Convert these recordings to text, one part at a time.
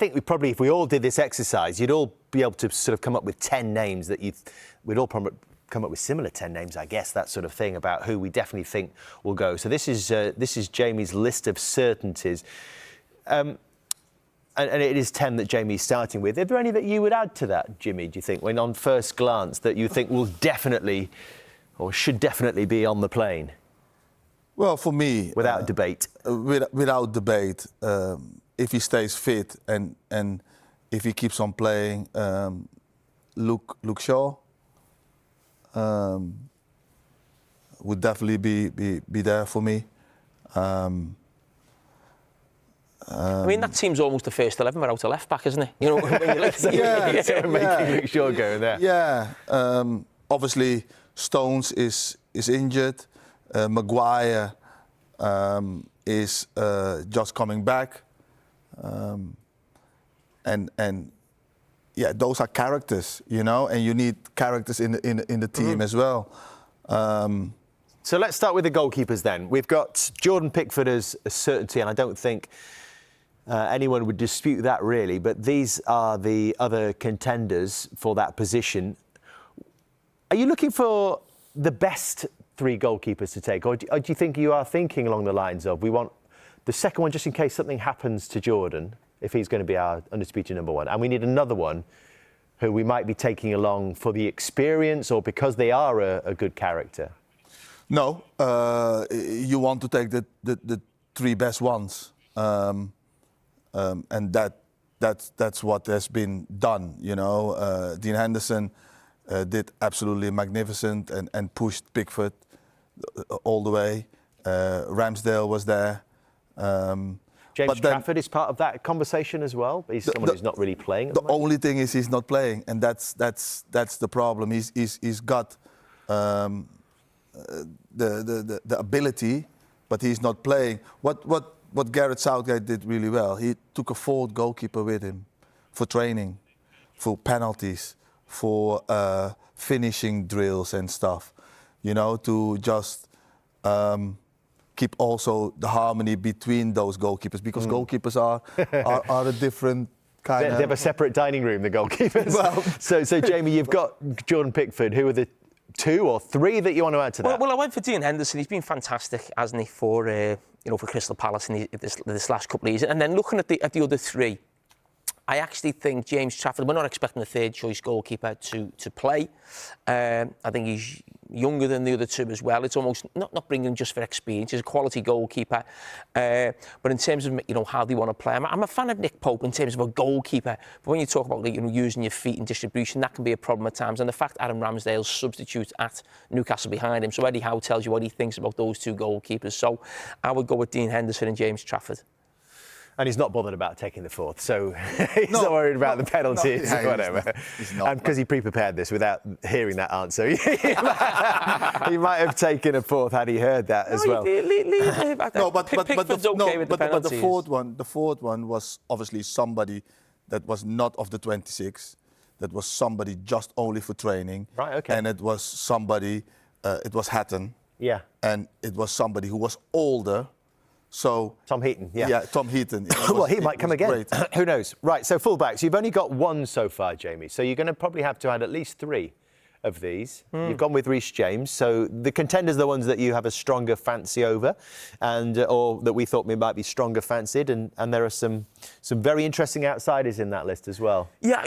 think we probably, if we all did this exercise, you'd all be able to sort of come up with 10 names that we'd all probably come up with similar 10 names, I guess, that sort of thing, about who we definitely think will go. So this is Jamie's list of certainties. And it is 10 that Jamie's starting with. Are there any that you would add to that, Jimmy, do you think, when on first glance, that you think will definitely or should definitely be on the plane? Well, for me... Without debate. Without debate, if he stays fit and if he keeps on playing, Luke Shaw would definitely be there for me. I mean, that seems almost the first 11 without a left back, isn't it? You know, when you look at making Luke Shaw go there. Yeah, obviously Stones is injured. Maguire is just coming back, and yeah, those are characters, you know, and you need characters in the team as well. So let's start with the goalkeepers then. We've got Jordan Pickford as a certainty, and I don't think anyone would dispute that really, but these are the other contenders for that position. Are you looking for the best 3 goalkeepers to take, or do you think you are thinking along the lines of, we want the second one just in case something happens to Jordan, if he's going to be our undisputed number 1, and we need another one who we might be taking along for the experience or because they are a good character? No, you want to take the 3 best ones, and that's what has been done. You know, Dean Henderson did absolutely magnificent and pushed Pickford all the way. Ramsdale was there. James Trafford is part of that conversation as well. He's someone who's not really playing at the moment. Only thing is he's not playing, and that's the problem. He's got the ability, but he's not playing. What Gareth Southgate did really well, he took a 4th goalkeeper with him for training, for penalties, for finishing drills and stuff, you know, to just keep also the harmony between those goalkeepers, because goalkeepers are a different kind of... They have a separate dining room, the goalkeepers. Well, so Jamie, you've got Jordan Pickford. Who are the 2 or 3 that you want to add to that? Well, I went for Dean Henderson. He's been fantastic, hasn't he, for for Crystal Palace in this last couple of years. And then looking at the other 3, I actually think James Trafford, we're not expecting a 3rd choice goalkeeper to play. I think he's younger than the other 2 as well. It's almost not bringing him just for experience. He's a quality goalkeeper. But in terms of, you know, how they want to play, I'm a fan of Nick Pope in terms of a goalkeeper. But when you talk about, you know, using your feet and distribution, that can be a problem at times. And the fact Adam Ramsdale's substitute at Newcastle behind him, so Eddie Howe tells you what he thinks about those 2 goalkeepers. So I would go with Dean Henderson and James Trafford. And he's not bothered about taking the 4th, so he's not worried about the penalties or whatever. He's not. And because he pre-prepared this without hearing that answer, he might have taken a 4th had he heard that as well. But the fourth one was obviously somebody that was not of the 26. That was somebody just only for training. Right. Okay. And it was somebody. It was Hatton. Yeah. And it was somebody who was older. So Tom Heaton, yeah. Yeah, Tom Heaton. Well, he might come again. Who knows? Right, so fullbacks. You've only got 1 so far, Jamie. So you're going to probably have to add at least 3 of these. You've gone with Reece James. So the contenders are the ones that you have a stronger fancy over, and or that we thought we might be stronger fancied. And there are some very interesting outsiders in that list as well. Yeah,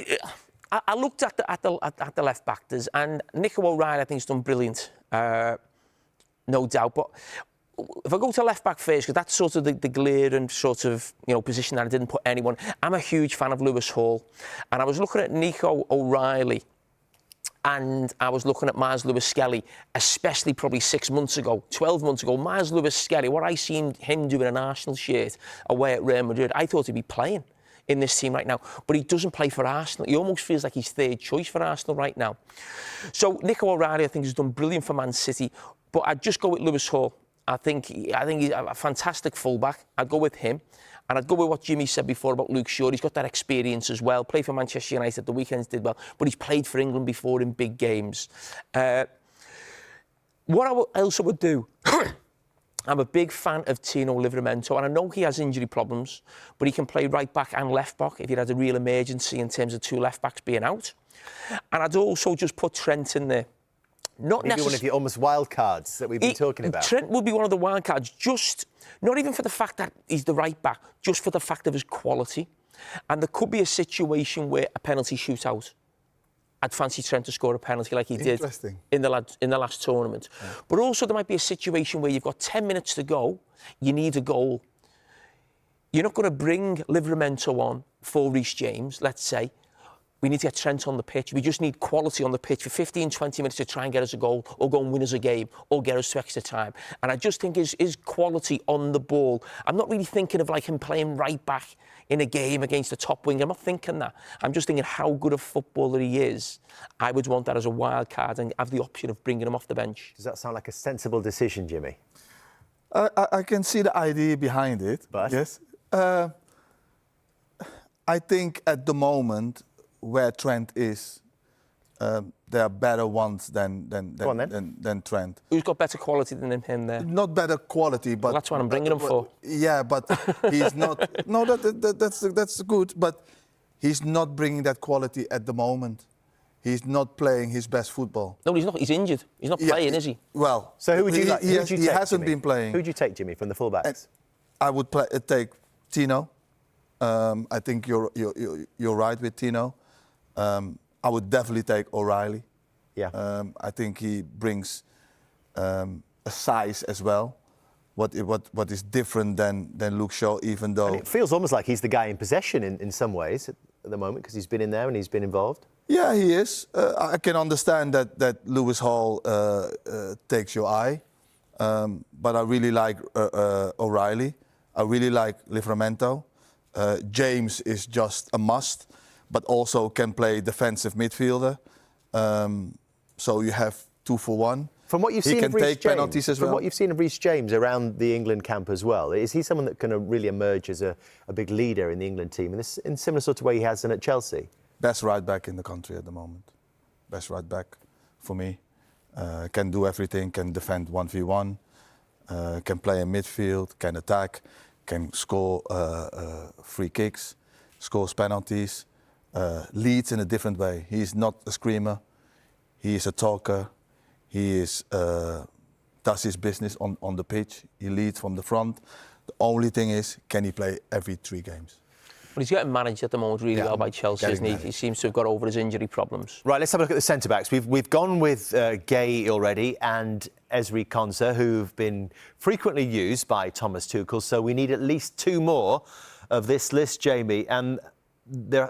I looked at the left backers, and Nico O'Reilly, I think, has done brilliant, no doubt. But if I go to left back first, because that's sort of the glaring sort of, you know, position that I didn't put anyone. I'm a huge fan of Lewis Hall, and I was looking at Nico O'Reilly, and I was looking at Miles Lewis-Skelly, especially probably 6 months ago, 12 months ago. Miles Lewis-Skelly, what I seen him do in an Arsenal shirt away at Real Madrid, I thought he'd be playing in this team right now, but he doesn't play for Arsenal. He almost feels like he's 3rd choice for Arsenal right now. So Nico O'Reilly, I think, has done brilliant for Man City, but I'd just go with Lewis Hall. I think he's a fantastic fullback. I'd go with him. And I'd go with what Jimmy said before about Luke Shaw. He's got that experience as well. Played for Manchester United, the weekends did well. But he's played for England before in big games. What I also would do I'm a big fan of Tino Livramento, and I know he has injury problems, but he can play right back and left back if he had a real emergency in terms of 2 left backs being out. And I'd also just put Trent in there. Not Maybe one of your almost wild cards that we've been talking about. Trent would be one of the wild cards, just not even for the fact that he's the right back, just for the fact of his quality. And there could be a situation where a penalty shootout, I'd fancy Trent to score a penalty like he did in the last tournament. Yeah. But also there might be a situation where you've got 10 minutes to go, you need a goal. You're not going to bring Livramento on for Reece James, let's say. We need to get Trent on the pitch. We just need quality on the pitch for 15, 20 minutes to try and get us a goal or go and win us a game or get us to extra time. And I just think his quality on the ball, I'm not really thinking of like him playing right back in a game against the top wing. I'm not thinking that. I'm just thinking how good a footballer he is. I would want that as a wild card and have the option of bringing him off the bench. Does that sound like a sensible decision, Jimmy? I can see the idea behind it. But? Yes. I think at the moment where Trent is, there are better ones than Trent. Who's got better quality than him there? Not better quality, but... Well, that's what I'm bringing him for. Yeah, but he's not... No, that's good, but he's not bringing that quality at the moment. He's not playing his best football. No, he's not. He's injured. He's not playing, is he? Well... So who would you like? He hasn't been playing. Who would you take, Jimmy, from the fullbacks? I would take Tino. I think you're right with Tino. I would definitely take O'Reilly. Yeah. I think he brings a size as well. What is different than Luke Shaw, even though... And it feels almost like he's the guy in possession in some ways at the moment because he's been in there and he's been involved. Yeah, he is. I can understand that Lewis Hall takes your eye. But I really like O'Reilly. I really like Livramento. James is just a must, but also can play defensive midfielder. So you have 2 for 1. From what you've seen, he can take penalties as well. From what you've seen of Reece James around the England camp as well, is he someone that can really emerge as a big leader in the England team in similar sort of way he has done at Chelsea? Best right back in the country at the moment. Best right back for me. Can do everything. Can defend 1v1. Can play in midfield. Can attack. Can score free kicks. Scores penalties. Leads in a different way. He's not a screamer. He is a talker. He does his business on the pitch. He leads from the front. The only thing is, can he play every 3 games? Well, he's getting managed at the moment really well by Chelsea, isn't he? He seems to have got over his injury problems. Right, let's have a look at the centre-backs. We've gone with Gay already and Ezri Konsa, who've been frequently used by Thomas Tuchel, so we need at least 2 more of this list, Jamie. And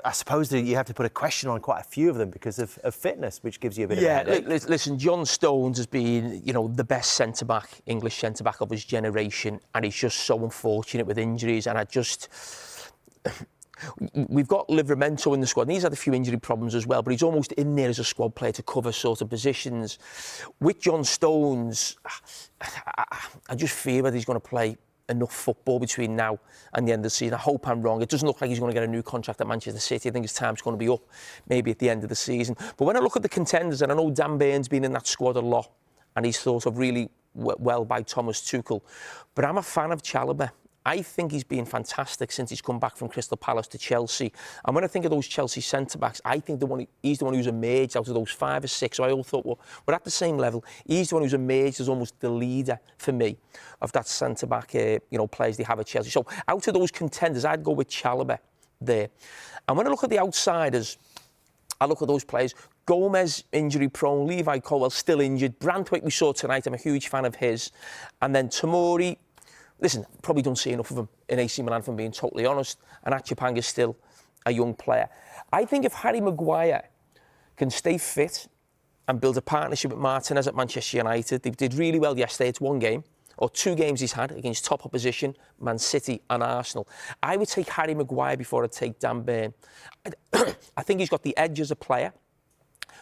I suppose that you have to put a question on quite a few of them because of fitness, which gives you a bit of a headache. Listen, John Stones has been, the best centre-back, English centre-back of his generation, and he's just so unfortunate with injuries, and we've got Livramento in the squad, and he's had a few injury problems as well, but he's almost in there as a squad player to cover sort of positions. With John Stones, I just fear whether he's going to play enough football between now and the end of the season. I hope I'm wrong. It doesn't look like he's going to get a new contract at Manchester City. I think his time's going to be up maybe at the end of the season. But when I look at the contenders, and I know Dan Burns been in that squad a lot, and he's thought of really well by Thomas Tuchel, but I'm a fan of Chalobah. I think he's been fantastic since he's come back from Crystal Palace to Chelsea. And when I think of those Chelsea centre-backs, I think he's the one who's emerged out of those 5 or 6. So I all thought, well, we're at the same level. He's the one who's emerged as almost the leader for me of that centre-back, players they have at Chelsea. So out of those contenders, I'd go with Chalobah there. And when I look at the outsiders, I look at those players. Gomez, injury-prone. Levi Colwell, still injured. Branthwaite, we saw tonight. I'm a huge fan of his. And then Tomori. Listen, probably don't see enough of him in AC Milan, if I'm being totally honest. And Achipang is still a young player. I think if Harry Maguire can stay fit and build a partnership with Martinez at Manchester United, they did really well yesterday. It's 1 game, or 2 games he's had against top opposition, Man City and Arsenal. I would take Harry Maguire before I'd take Dan Burn. I think he's got the edge as a player,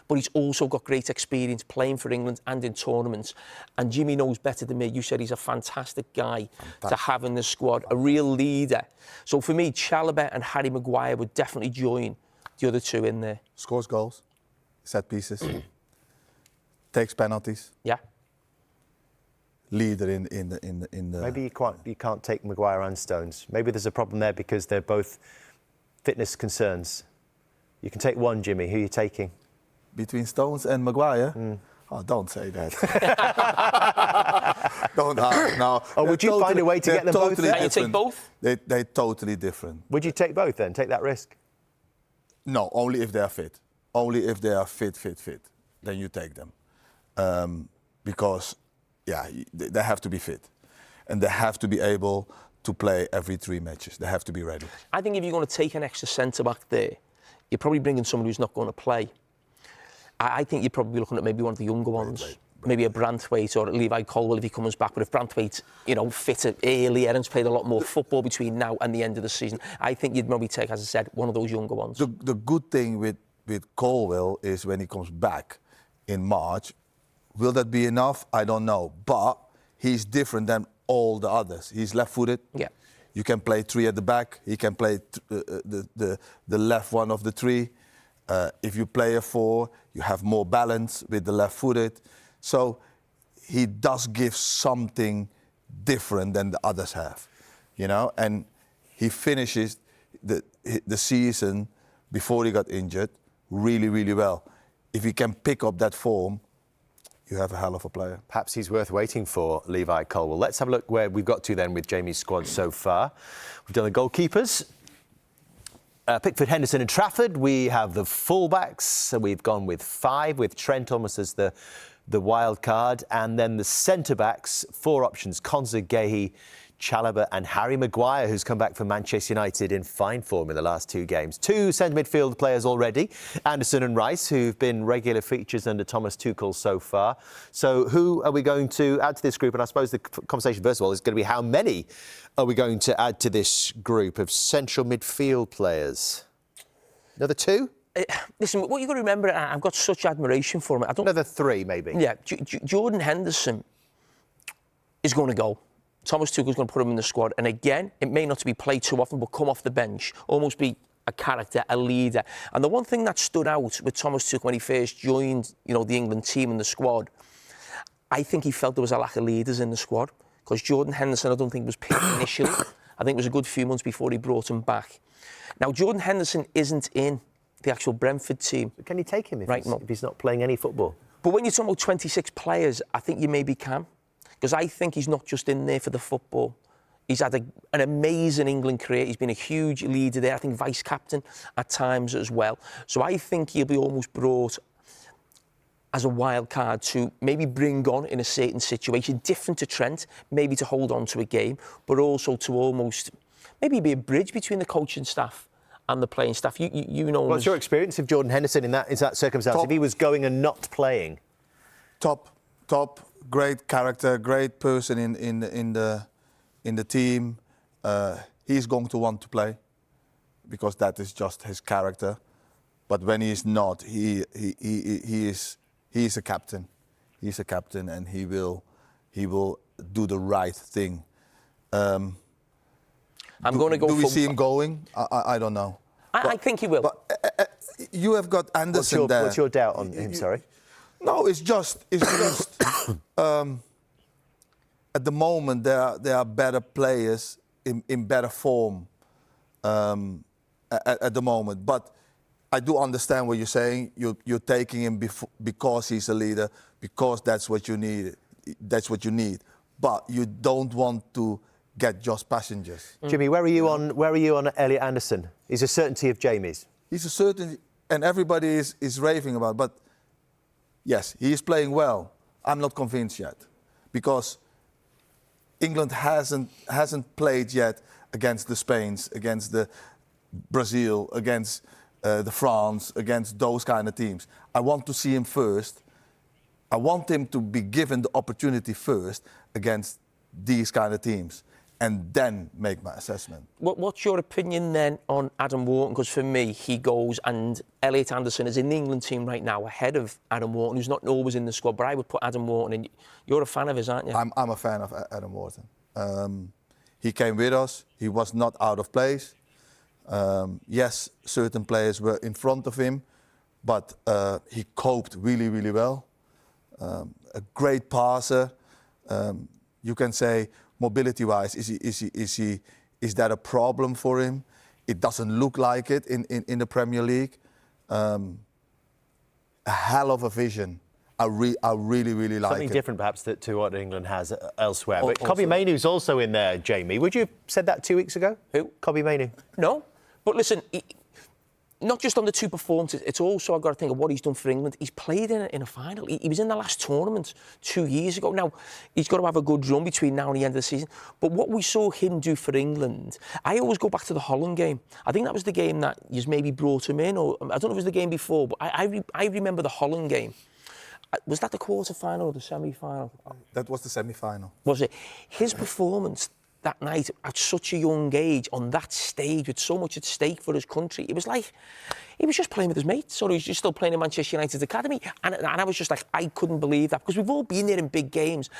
but he's also got great experience playing for England and in tournaments. And Jimmy knows better than me. You said he's a fantastic guy to have in the squad, a real leader. So for me, Chalobah and Harry Maguire would definitely join the other 2 in there. Scores goals, set pieces, takes penalties. Yeah. leader in the. Maybe you can't take Maguire and Stones. Maybe there's a problem there because they're both fitness concerns. You can take one, Jimmy. Who are you taking? Between Stones and Maguire? Oh, don't say that. Don't no. Or would you find a way to get them both? Can you take both? They're totally different. Would you take both then? Take that risk? No, only if they are fit. Only if they are fit. Then you take them. Because, they have to be fit. And they have to be able to play every 3 matches. They have to be ready. I think if you're going to take an extra centre-back there, you're probably bringing someone who's not going to play. I think you're probably looking at maybe one of the younger ones. Maybe a Branthwaite or Levi Colwill if he comes back. But if Branthwaite, fitter earlier and's played a lot more football between now and the end of the season, I think you'd maybe take, as I said, one of those younger ones. The good thing with Colwill is when he comes back in March, will that be enough? I don't know. But he's different than all the others. He's left-footed. Yeah. You can play 3 at the back. He can play the left one of the 3. If you play a 4, you have more balance with the left-footed. So he does give something different than the others have, And he finishes the season before he got injured really, really well. If he can pick up that form, you have a hell of a player. Perhaps he's worth waiting for, Levi Colwill. Let's have a look where we've got to then with Jamie's squad so far. We've done the goalkeepers. Pickford, Henderson and Trafford. We have the fullbacks. So we've gone with 5, with Trent almost as the wild card. And then the centre-backs, 4 options. Konsa, Guéhi, Chalobah and Harry Maguire, who's come back from Manchester United in fine form in the last 2 games. 2 centre midfield players already, Anderson and Rice, who've been regular features under Thomas Tuchel so far. So who are we going to add to this group? And I suppose the conversation, first of all, is going to be how many are we going to add to this group of central midfield players? Another 2? Listen, what you've got to remember, I've got such admiration for him. Another 3, maybe. Yeah, Jordan Henderson is going to go. Thomas Tuchel's going to put him in the squad. And again, it may not be played too often, but come off the bench, almost be a character, a leader. And the one thing that stood out with Thomas Tuchel when he first joined, the England team and the squad, I think he felt there was a lack of leaders in the squad. Because Jordan Henderson, I don't think was picked initially. I think it was a good few months before he brought him back. Now, Jordan Henderson isn't in the actual Brentford team. Can you take him if he's not playing any football? But when you're talking about 26 players, I think you maybe can. Because I think he's not just in there for the football. He's had an amazing England career. He's been a huge leader there. I think vice-captain at times as well. So I think he'll be almost brought as a wild card to maybe bring on in a certain situation, different to Trent, maybe to hold on to a game, but also to almost maybe be a bridge between the coaching staff and the playing staff. You know. What's your experience of Jordan Henderson in that circumstance? Top. If he was going and not playing? Top. Great character, great person in the team. He's going to want to play because that is just his character. But when he is not, he is a captain. He's a captain, and he will do the right thing. I'm going to go. Do we see him going? I don't know. I think he will. But you have got Anderson there. What's your doubt on him? Sorry. No, it's just at the moment there are better players in better form at the moment. But I do understand what you're saying. You're taking him because he's a leader, because that's what you need. That's what you need. But you don't want to get just passengers. Jimmy, where are you on Elliot Anderson? He's a certainty of Jamie's. He's a certainty, and everybody is raving about it. But yes, he is playing well. I'm not convinced yet, because England hasn't played yet against the Spains, against the Brazil, against the France, against those kind of teams. I want to see him first. I want him to be given the opportunity first against these kind of teams, and then make my assessment. What's your opinion then on Adam Wharton? Because for me, he goes, and Elliot Anderson is in the England team right now ahead of Adam Wharton, who's not always in the squad, but I would put Adam Wharton in. You're a fan of his, aren't you? I'm a fan of Adam Wharton. He came with us. He was not out of place. Yes, certain players were in front of him, but he coped really, really well. A great passer. You can say mobility-wise, is that a problem for him? It doesn't look like it in the Premier League. A hell of a vision. I really like it. Something different, perhaps, to what England has elsewhere. But Kobbie Mainoo's also in there, Jamie. Would you have said that 2 weeks ago? Who? Kobbie Mainoo. No. But listen, not just on the two performances, it's also, I've got to think of what he's done for England. He's played in a final. He was in the last tournament 2 years ago. Now, he's got to have a good run between now and the end of the season. But what we saw him do for England, I always go back to the Holland game. I think that was the game that you maybe brought him in, or I don't know if it was the game before, but I remember the Holland game. Was that the quarter-final or the semi-final? That was the semi-final. Was it? His performance that night at such a young age on that stage with so much at stake for his country, it was like he was just playing with his mates, or he was just still playing in Manchester United's academy. And I was just like, I couldn't believe that, because we've all been there in big games,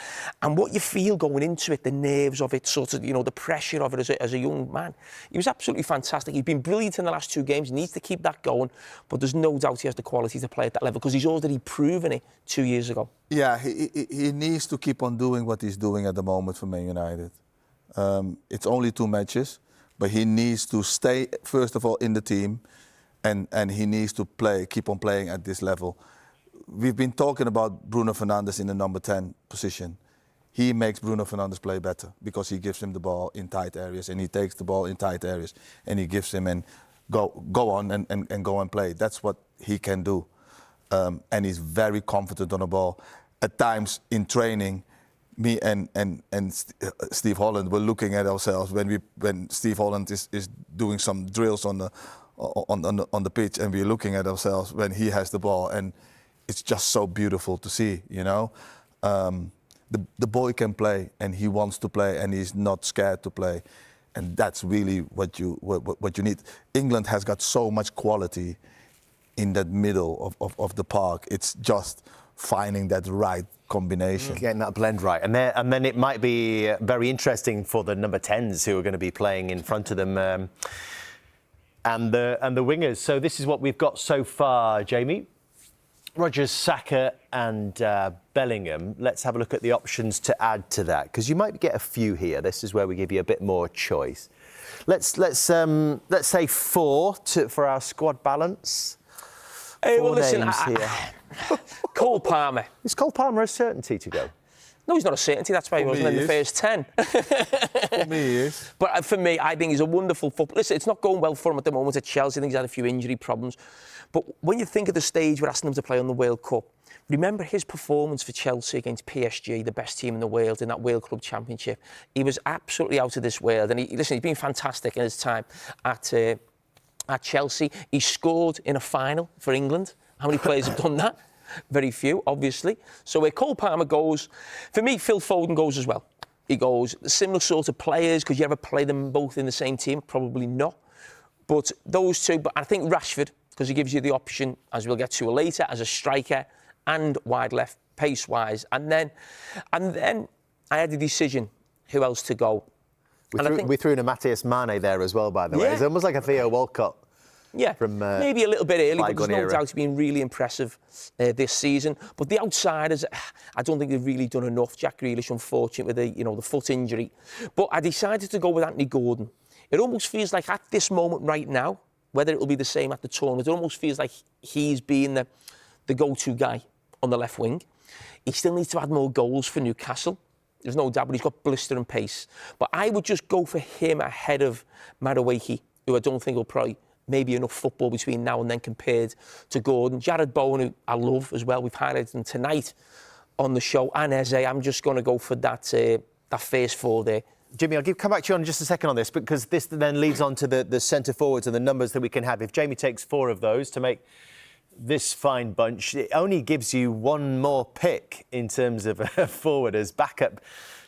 and what you feel going into it, the nerves of it, sort of, you know, the pressure of it as a young man. He was absolutely fantastic. He's been brilliant in the last two games. He needs to keep that going, but there's no doubt he has the quality to play at that level, because he's already proven it 2 years ago. Yeah, he needs to keep on doing what he's doing at the moment for Man United. It's only 2 matches, but he needs to stay, first of all, in the team, and he needs to keep on playing at this level. We've been talking about Bruno Fernandes in the number 10 position. He makes Bruno Fernandes play better, because he gives him the ball in tight areas, and he takes the ball in tight areas, and he gives him and go on and go and play. That's what he can do. And he's very confident on the ball. At times in training, me and Steve Holland were looking at ourselves when Steve Holland is doing some drills on the pitch, and we're looking at ourselves when he has the ball, and it's just so beautiful to see, you know. The boy can play, and he wants to play, and he's not scared to play, and that's really what you need. England has got so much quality in that middle of the park. It's just finding that right combination. Getting that blend right. And then it might be very interesting for the number 10s who are going to be playing in front of them and the wingers. So this is what we've got so far, Jamie. Rodgers, Saka and Bellingham. Let's have a look at the options to add to that, because you might get a few here. This is where we give you a bit more choice. Let's say 4 for our squad balance. Hey, well, 4 listen, names here. Cole Palmer. Is Cole Palmer a certainty to go? No, he's not a certainty. That's why he wasn't in the first 10. For me, he is. But for me, I think he's a wonderful footballer. Listen, it's not going well for him at the moment at Chelsea. I think he's had a few injury problems. But when you think of the stage we're asking him to play on the World Cup, remember his performance for Chelsea against PSG, the best team in the world, in that World Club Championship. He was absolutely out of this world. And he's been fantastic in his time at Chelsea. He scored in a final for England. How many players have done that? Very few, obviously. So where Cole Palmer goes, for me, Phil Foden goes as well. He goes similar sort of players. Could you ever play them both in the same team? Probably not. But those two, but I think Rashford, because he gives you the option, as we'll get to later, as a striker and wide left, pace-wise. And then I had a decision who else to go. We threw in a Matthias Mane there as well, by the way. It's almost like a Theo Walcott. Yeah, from, maybe a little bit early, but there's no era. doubt he's been really impressive this season. But the outsiders, I don't think they've really done enough. Jack Grealish, unfortunate with the foot injury. But I decided to go with Anthony Gordon. It almost feels like at this moment right now, whether it will be the same at the tournament, it almost feels like he's being the go-to guy on the left wing. He still needs to add more goals for Newcastle. There's no doubt, but he's got blister and pace. But I would just go for him ahead of Madueke, who I don't think will probably maybe enough football between now and then compared to Gordon. Jared Bowen, who I love as well. We've highlighted him tonight on the show. And Eze, I'm just going to go for that first 4 there. Jimmy, I'll come back to you on just a second on this, because this then leads on to the centre forwards and the numbers that we can have. If Jamie takes 4 of those to make this fine bunch, it only gives you one more pick in terms of a forward as backup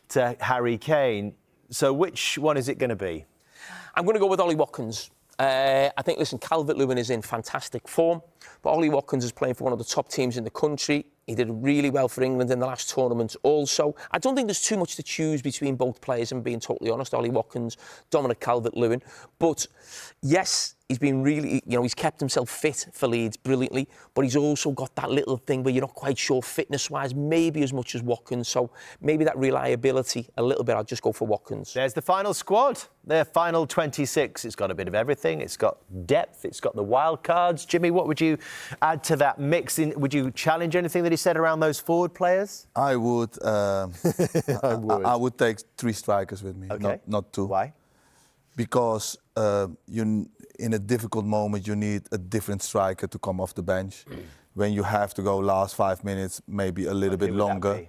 to Harry Kane. So which one is it going to be? I'm going to go with Ollie Watkins. I think, listen, Calvert-Lewin is in fantastic form, but Ollie Watkins is playing for one of the top teams in the country. He did really well for England in the last tournament also. I don't think there's too much to choose between both players, and being totally honest, Ollie Watkins, Dominic Calvert-Lewin. But yes, he's been really, he's kept himself fit for Leeds brilliantly, but he's also got that little thing where you're not quite sure fitness-wise, maybe as much as Watkins. So maybe that reliability a little bit. I'll just go for Watkins. There's the final squad. Their final 26. It's got a bit of everything. It's got depth. It's got the wild cards. Jimmy, what would you add to that mix? Would you challenge anything that he said around those forward players? I would. I would take 3 strikers with me, Okay. not 2. Why? Because in a difficult moment, you need a different striker to come off the bench. When you have to go last 5 minutes, maybe a little bit longer.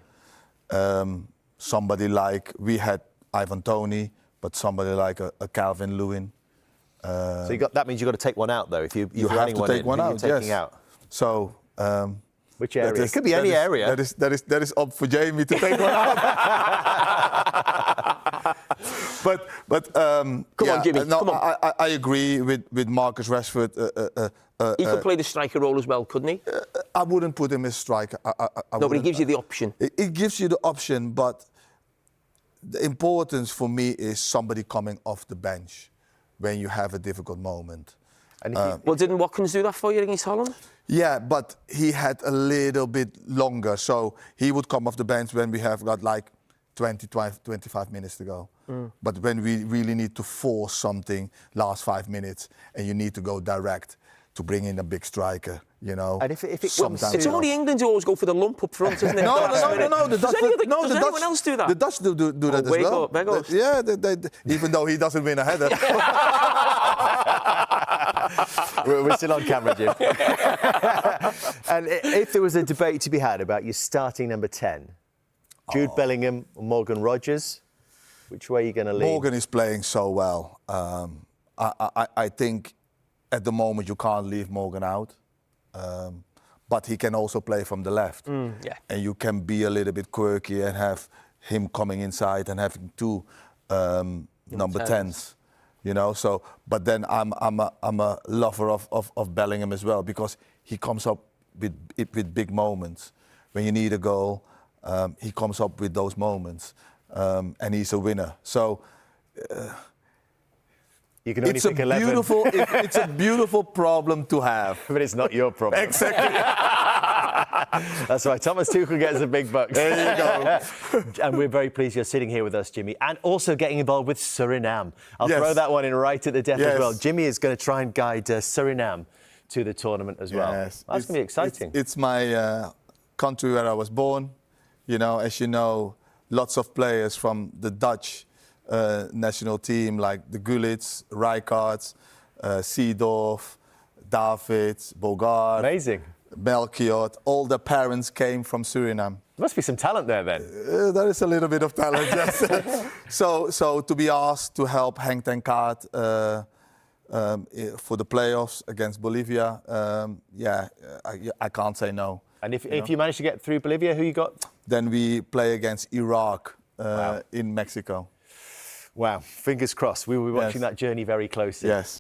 Somebody like, we had Ivan Toney, but somebody like a Calvin Lewin. So that means you've got to take one out, though. If you have to take one out, you're taking yes. out. So... which area? It could be any area. That is up for Jamie to take one out. but Come on, Jimmy. No, come on. I agree with Marcus Rashford. He could play the striker role as well, couldn't he? I wouldn't put him as striker. No, but he gives you the option. It gives you the option, but the importance for me is somebody coming off the bench when you have a difficult moment. And Well, didn't Watkins do that for you against Holland? Yeah, but he had a little bit longer, so he would come off the bench when we have got like 25 minutes to go. But when we really need to force something last 5 minutes and you need to go direct to bring in a big striker, And if it sometimes It's only England who always go for the lump up front, isn't it? No. Does anyone else do that? The Dutch do that as well. Even though he doesn't win a header. We're still on camera, Jim. And if there was a debate to be had about your starting number 10, Jude Bellingham or Morgan Rogers, which way are you going to lean? Morgan is playing so well. I think at the moment you can't leave Morgan out. But he can also play from the left. Yeah. And you can be a little bit quirky and have him coming inside and having 2 number 10s. So, but then I'm a lover of Bellingham as well, because he comes up with big moments. When you need a goal, he comes up with those moments, and he's a winner. So you can only pick 11. It's a beautiful problem to have. But it's not your problem. Exactly. That's right. Thomas Tuchel gets the big bucks. There you go. And we're very pleased you're sitting here with us, Jimmy, and also getting involved with Suriname. I'll Yes. throw that one in right at the death as Yes. well. Jimmy is going to try and guide Suriname to the tournament as well. Yes. That's going to be exciting. It's my country where I was born. As you know, lots of players from the Dutch national team, like the Gullit, Rijkaard, Seedorf, David, Bogaert. Amazing. Melchior, all the parents came from Suriname. There must be some talent there then. There is a little bit of talent, yes. So to be asked to help Henk ten Kaat for the playoffs against Bolivia, I can't say no. And if you manage to get through Bolivia, who you got? Then we play against Iraq in Mexico. Wow, fingers crossed. We will be watching that journey very closely. Yes.